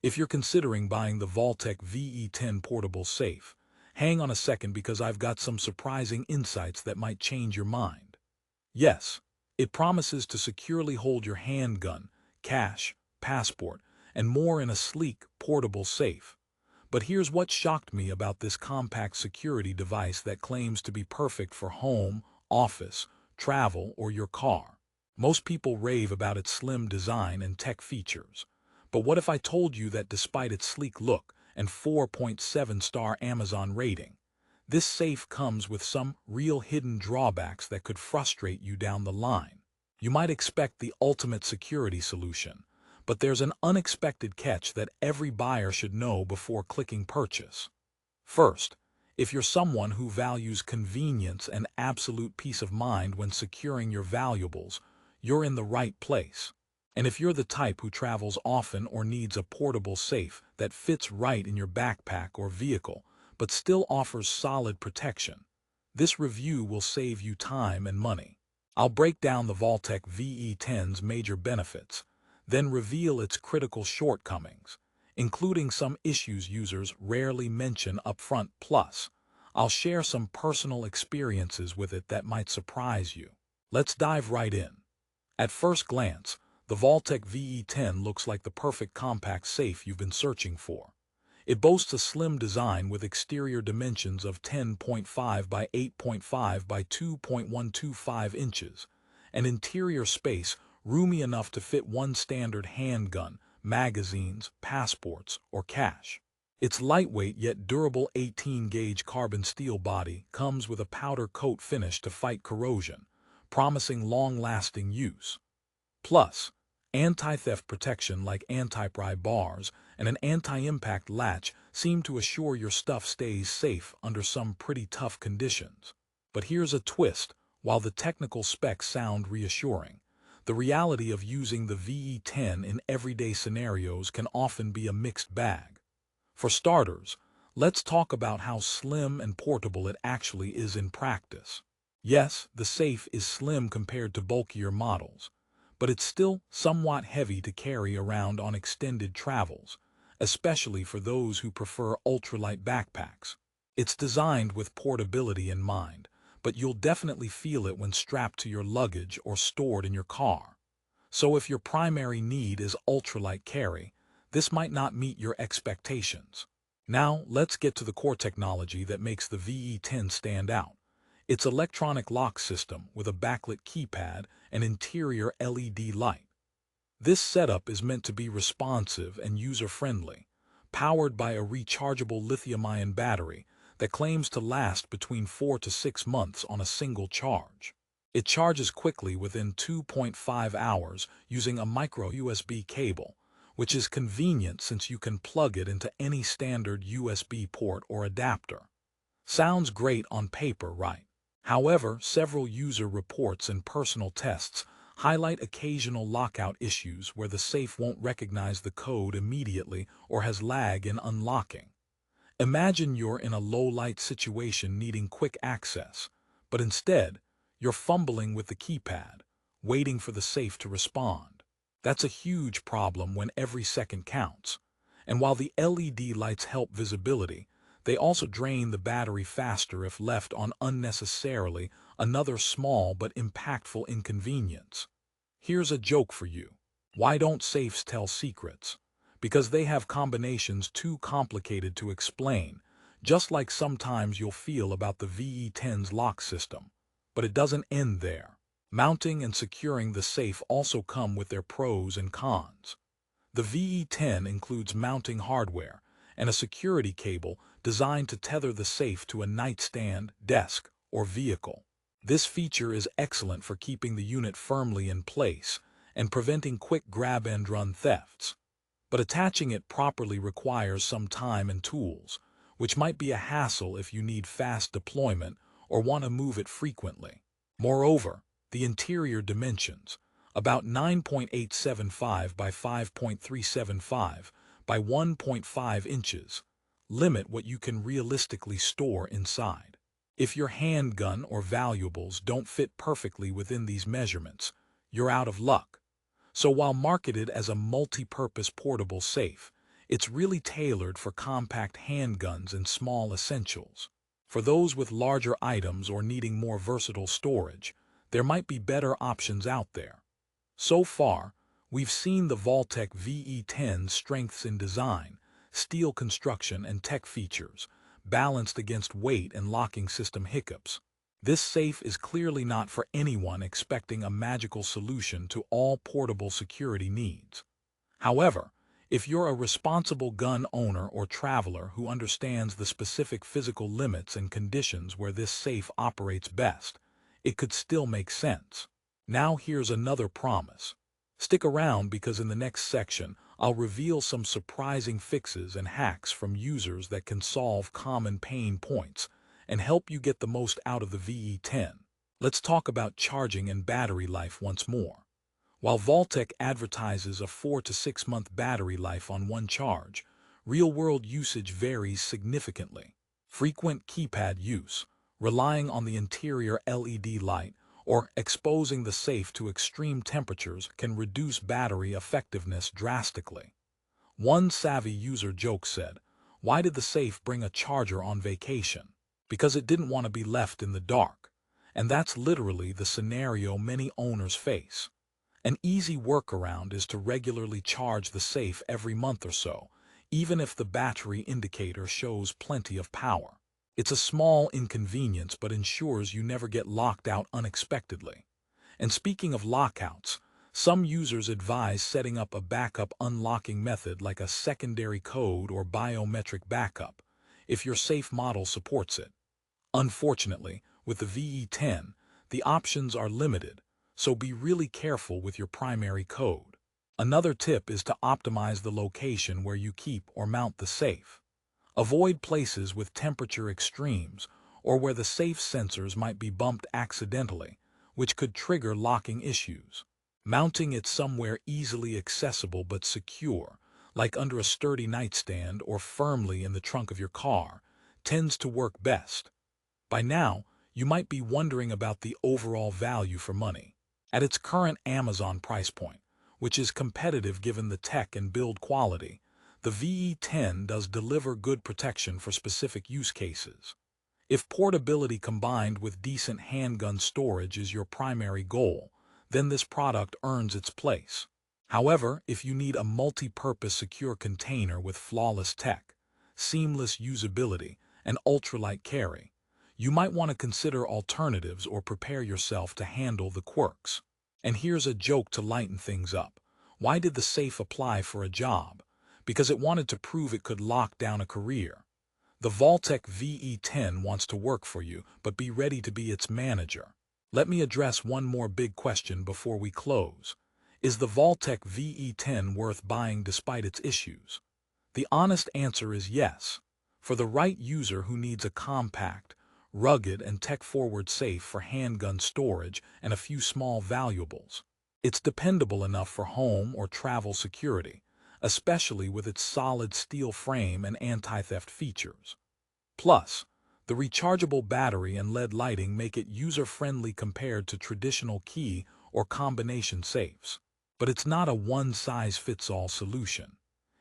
If you're considering buying the Vaultek VE10 Portable Safe, hang on a second because I've got some surprising insights that might change your mind. Yes, it promises to securely hold your handgun, cash, passport, and more in a sleek, portable safe. But here's what shocked me about this compact security device that claims to be perfect for home, office, travel, or your car. Most people rave about its slim design and tech features. But what if I told you that despite its sleek look and 4.7-star Amazon rating, this safe comes with some real hidden drawbacks that could frustrate you down the line? You might expect the ultimate security solution, but there's an unexpected catch that every buyer should know before clicking purchase. First, if you're someone who values convenience and absolute peace of mind when securing your valuables, you're in the right place. And if you're the type who travels often or needs a portable safe that fits right in your backpack or vehicle, but still offers solid protection, this review will save you time and money. I'll break down the Vaultek VE10's major benefits, then reveal its critical shortcomings, including some issues users rarely mention upfront. Plus, I'll share some personal experiences with it that might surprise you. Let's dive right in. At first glance, the Vaultek VE10 looks like the perfect compact safe you've been searching for. It boasts a slim design with exterior dimensions of 10.5 by 8.5 by 2.125 inches, and interior space roomy enough to fit one standard handgun, magazines, passports, or cash. Its lightweight yet durable 18-gauge carbon steel body comes with a powder coat finish to fight corrosion, promising long-lasting use. Plus, anti-theft protection like anti-pry bars and an anti-impact latch seem to assure your stuff stays safe under some pretty tough conditions. But here's a twist: while the technical specs sound reassuring, the reality of using the VE10 in everyday scenarios can often be a mixed bag. For starters, let's talk about how slim and portable it actually is in practice. Yes, the safe is slim compared to bulkier models, but it's still somewhat heavy to carry around on extended travels, especially for those who prefer ultralight backpacks. It's designed with portability in mind, but you'll definitely feel it when strapped to your luggage or stored in your car. So if your primary need is ultralight carry, this might not meet your expectations. Now, let's get to the core technology that makes the VE10 stand out. Its electronic lock system with a backlit keypad and interior LED light. This setup is meant to be responsive and user-friendly, powered by a rechargeable lithium-ion battery that claims to last between 4 to 6 months on a single charge. It charges quickly within 2.5 hours using a micro USB cable, which is convenient since you can plug it into any standard USB port or adapter. Sounds great on paper, right? However, several user reports and personal tests highlight occasional lockout issues where the safe won't recognize the code immediately or has lag in unlocking. Imagine you're in a low-light situation needing quick access, but instead, you're fumbling with the keypad, waiting for the safe to respond. That's a huge problem when every second counts. And while the LED lights help visibility, they also drain the battery faster if left on unnecessarily, another small but impactful inconvenience. Here's a joke for you. Why don't safes tell secrets? Because they have combinations too complicated to explain, just like sometimes you'll feel about the VE10's lock system. But it doesn't end there. Mounting and securing the safe also come with their pros and cons. The VE10 includes mounting hardware and a security cable designed to tether the safe to a nightstand, desk, or vehicle. This feature is excellent for keeping the unit firmly in place and preventing quick grab-and-run thefts. But attaching it properly requires some time and tools, which might be a hassle if you need fast deployment or want to move it frequently. Moreover, the interior dimensions, about 9.875 by 5.375 by 1.5 inches, limit what you can realistically store inside. If your handgun or valuables don't fit perfectly within these measurements, you're out of luck. So while marketed as a multi-purpose portable safe, It's really tailored for compact handguns and small essentials. For those with larger items or needing more versatile storage, there might be better options out there. So far, we've seen the Vaultek VE10's strengths in design, steel construction, and tech features, balanced against weight and locking system hiccups. This safe is clearly not for anyone expecting a magical solution to all portable security needs. However, if you're a responsible gun owner or traveler who understands the specific physical limits and conditions where this safe operates best, it could still make sense. Now here's another promise. Stick around because in the next section, I'll reveal some surprising fixes and hacks from users that can solve common pain points and help you get the most out of the VE10. Let's talk about charging and battery life once more. While Vaultek advertises a 4 to 6 month battery life on one charge, real-world usage varies significantly. Frequent keypad use, relying on the interior LED light, or exposing the safe to extreme temperatures can reduce battery effectiveness drastically. One savvy user joke said, "Why did the safe bring a charger on vacation? Because it didn't want to be left in the dark." And that's literally the scenario many owners face. An easy workaround is to regularly charge the safe every month or so, even if the battery indicator shows plenty of power. It's a small inconvenience but ensures you never get locked out unexpectedly. And speaking of lockouts, some users advise setting up a backup unlocking method like a secondary code or biometric backup, if your safe model supports it. Unfortunately, with the VE10, the options are limited, so be really careful with your primary code. Another tip is to optimize the location where you keep or mount the safe. Avoid places with temperature extremes or where the safe sensors might be bumped accidentally, which could trigger locking issues. Mounting it somewhere easily accessible but secure, like under a sturdy nightstand or firmly in the trunk of your car, tends to work best. By now, you might be wondering about the overall value for money. At its current Amazon price point, which is competitive given the tech and build quality, the VE10 does deliver good protection for specific use cases. If portability combined with decent handgun storage is your primary goal, then this product earns its place. However, if you need a multi-purpose secure container with flawless tech, seamless usability, and ultralight carry, you might want to consider alternatives or prepare yourself to handle the quirks. And here's a joke to lighten things up. Why did the safe apply for a job? Because it wanted to prove it could lock down a career. The Vaultek VE10 wants to work for you, but be ready to be its manager. Let me address one more big question before we close. Is the Vaultek VE10 worth buying despite its issues? The honest answer is yes. For the right user who needs a compact, rugged, and tech-forward safe for handgun storage and a few small valuables. It's dependable enough for home or travel security, especially with its solid steel frame and anti-theft features. Plus, the rechargeable battery and LED lighting make it user-friendly compared to traditional key or combination safes. But it's not a one-size-fits-all solution.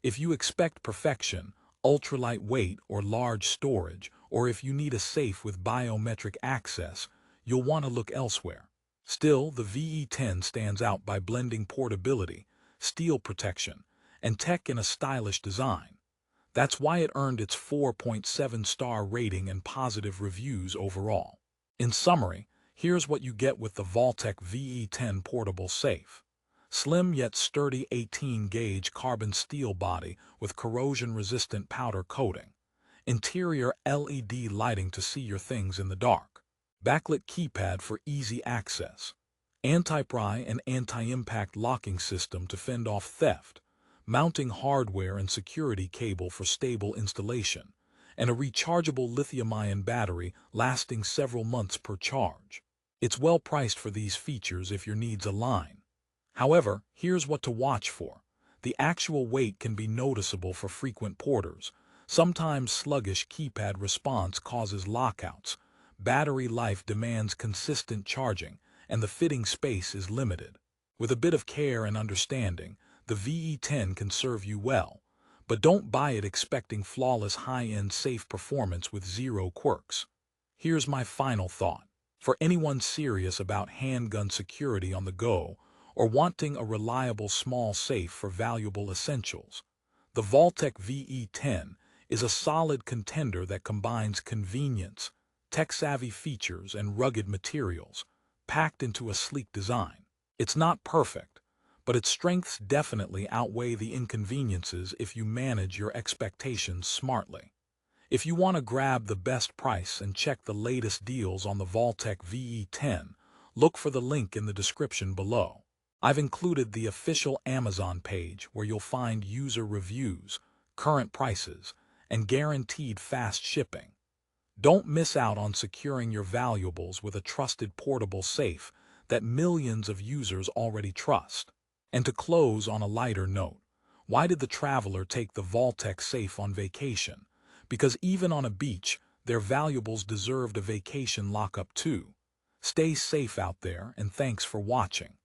If you expect perfection, ultralight weight, or large storage, or if you need a safe with biometric access, you'll want to look elsewhere. Still, the VE10 stands out by blending portability, steel protection, and tech in a stylish design. That's why it earned its 4.7-star rating and positive reviews overall. In summary, here's what you get with the Vaultek VE10 Portable Safe. Slim yet sturdy 18-gauge carbon steel body with corrosion-resistant powder coating. Interior LED lighting to see your things in the dark. Backlit keypad for easy access. Anti-pry and anti-impact locking system to fend off theft. Mounting hardware and security cable for stable installation. And a rechargeable lithium-ion battery lasting several months per charge. It's well priced for these features if your needs align. However, here's what to watch for. The actual weight can be noticeable for frequent porters. Sometimes sluggish keypad response causes lockouts. Battery life demands consistent charging, and the fitting space is limited. With a bit of care and understanding, the VE10 can serve you well, But don't buy it expecting flawless high-end safe performance with zero quirks. Here's my final thought. For anyone serious about handgun security on the go or wanting a reliable small safe for valuable essentials, the Vaultek VE10 is a solid contender that combines convenience, tech-savvy features, and rugged materials, packed into a sleek design. It's not perfect, but its strengths definitely outweigh the inconveniences if you manage your expectations smartly. If you want to grab the best price and check the latest deals on the Vaultek VE10, look for the link in the description below. I've included the official Amazon page where you'll find user reviews, current prices, and guaranteed fast shipping. Don't miss out on securing your valuables with a trusted portable safe that millions of users already trust. And to close on a lighter note, why did the traveler take the Vaultek safe on vacation? Because even on a beach, their valuables deserved a vacation lockup too. Stay safe out there, and thanks for watching.